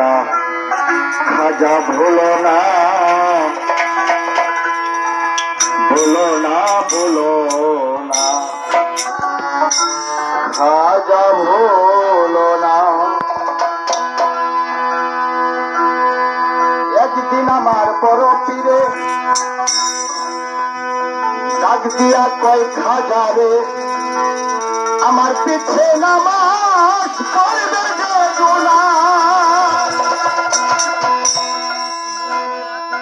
না খাজা ভুলো না ভুলো না ভুলো না খাজা ভুলো না। একদিন আমার বড় পীরে ডাক দিয়া কয় খাজা রে আমার পিছে নামাজ পড়বে যে গুনাহ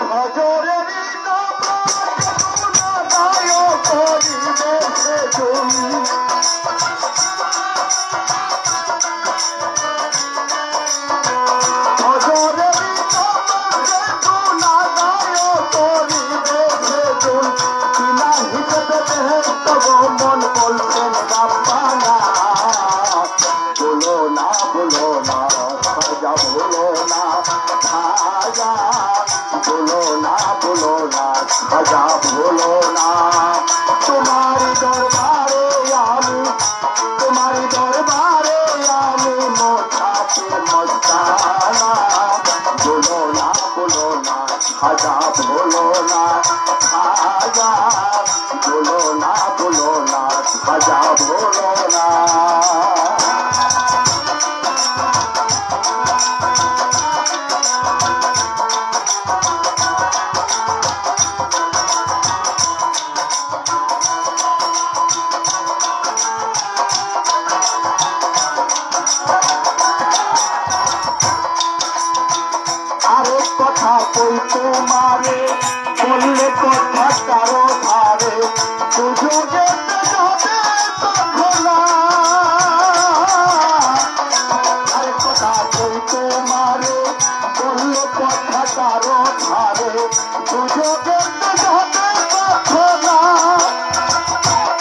ফজরের নামাজ গুনাহগার করিবে সে তুমি ফজরের নামাজ গুনাহগার করিবে সে তুমি বিনা হিসেবে তব মন বলছেন রাব্বানা ভুলো না ভুলো না খাজা ভুলো না খাজা ভুলো না ভুলো না খাজা ভুলো না। তোমার দরবারে আমি তোমার দরবারে আমি মোছাতে মস্তানা ভুলো না খাজা ভুলো না খাজা ভুলো না খাজা ভুলো না। আরে কথা কই তোমারে বললে কথা কারো ধারে সুযোগে যাবে তখন আরে কথা কই তোমারে বললে কথা কারো ধারে সুযোগে যাবে তখন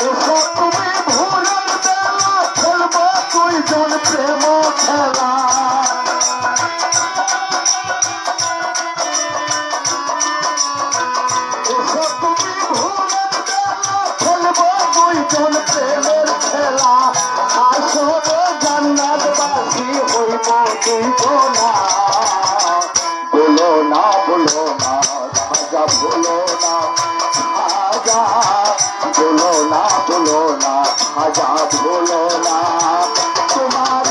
এসো তুমি ভোরের বেলা খেলবো দুইজন প্রেম খেলা প্রেমের খেলা আসরে জান্নাতবাসী হইব দুইজনা ভুলো না খাজা ভুলো না খাজা ভুলো না খাজা ভুলো না। তোমার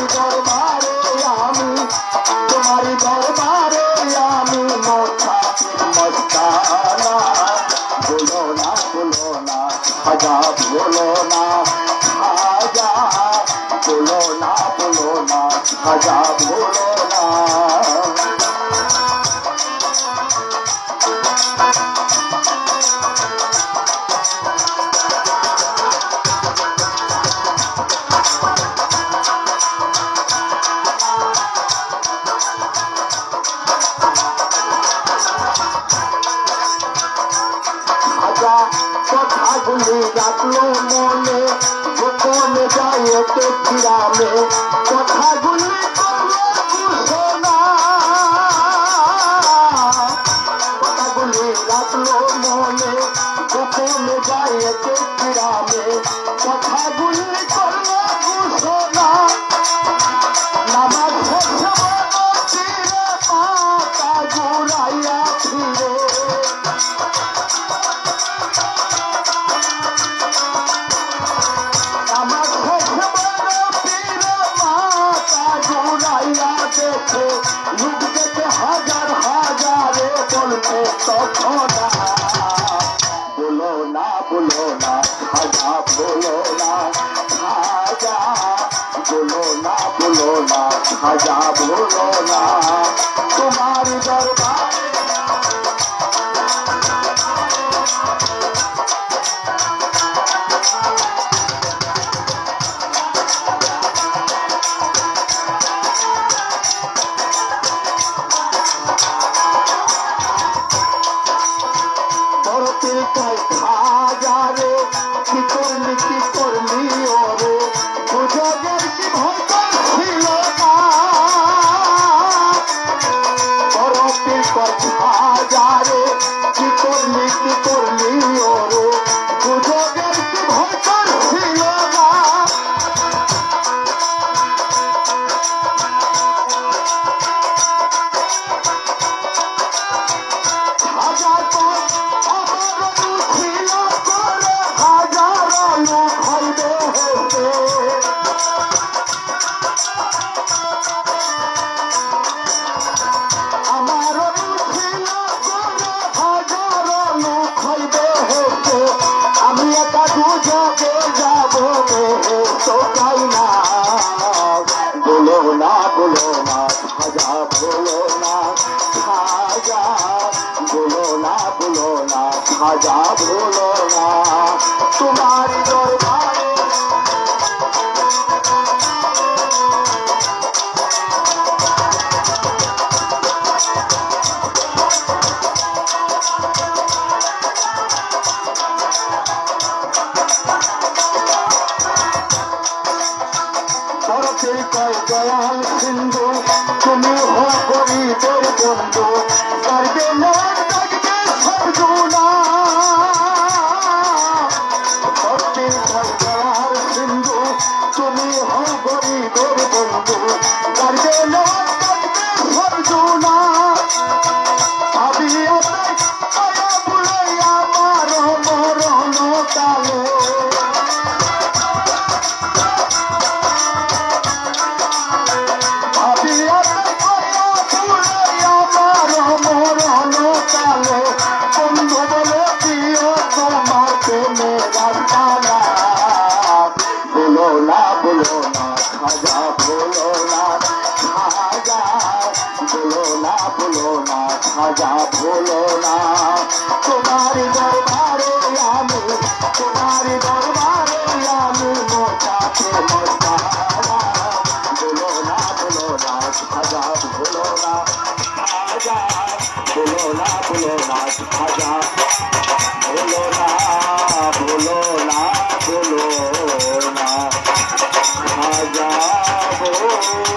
দরবারে আমি মোছাতে মস্তানা ভুলো না খাজা ভুলো না খাজা ভুলো না খাজা ভুলো না। কথাগুলি রাখলো মনে গোপনে যায় গ্রামে কথাগুলি করলো ঘোষণা কথাগুলি রাখলো মনে গোপনে যায় গ্রামে কথাগুলি করলো ঘোষণা নামাজ শেষে ফিরে পাতা ঘুরাইয়া ফিরে লোক দেখে হাজার হাজারে বলতে তখন ভুলো না খাজা ভুলো না খাজা ভুলো না খাজা ভুলো না। তোমার দরবারে খাজারে কি করলি ওরে সুযোগের কি ভয় ছিল না বড় পীর বলে শোকাই না, বলো না বলো না খাজা, বলো না খাজা, বলো না বলো না খাজা, বলো না তোমার দরবারে বরফের কয় দয়াল সিন্ধু, তুমি হো গরিবের বন্ধু, করবে না ডাকবে সর্বনা। বরফের কয় দয়াল সিন্ধু, তুমি হো গরিবের বন্ধু, করবে না ডাকবে সর্বনা। ভাবিয়া তাই মায়া বুলাইয়া মারো মরণ কালে, ভাবিয়া তাই মায়া বুলাইয়া মারো মরণ কালে, বন্ধু বলে দিও তোমার প্রেমের রাস্তানা। বলো না বলো না খাজা, বলো না খাজা, বলো না বলো না খাজা, বলো না তোমার দরবারে আমি, তোমার দরবারে আমি মোটাতে মোটারা। বলো না খাজা, বলো না খাজা, বলো না খাজা, বলো না, বলো না, বলো না খাজা, বলো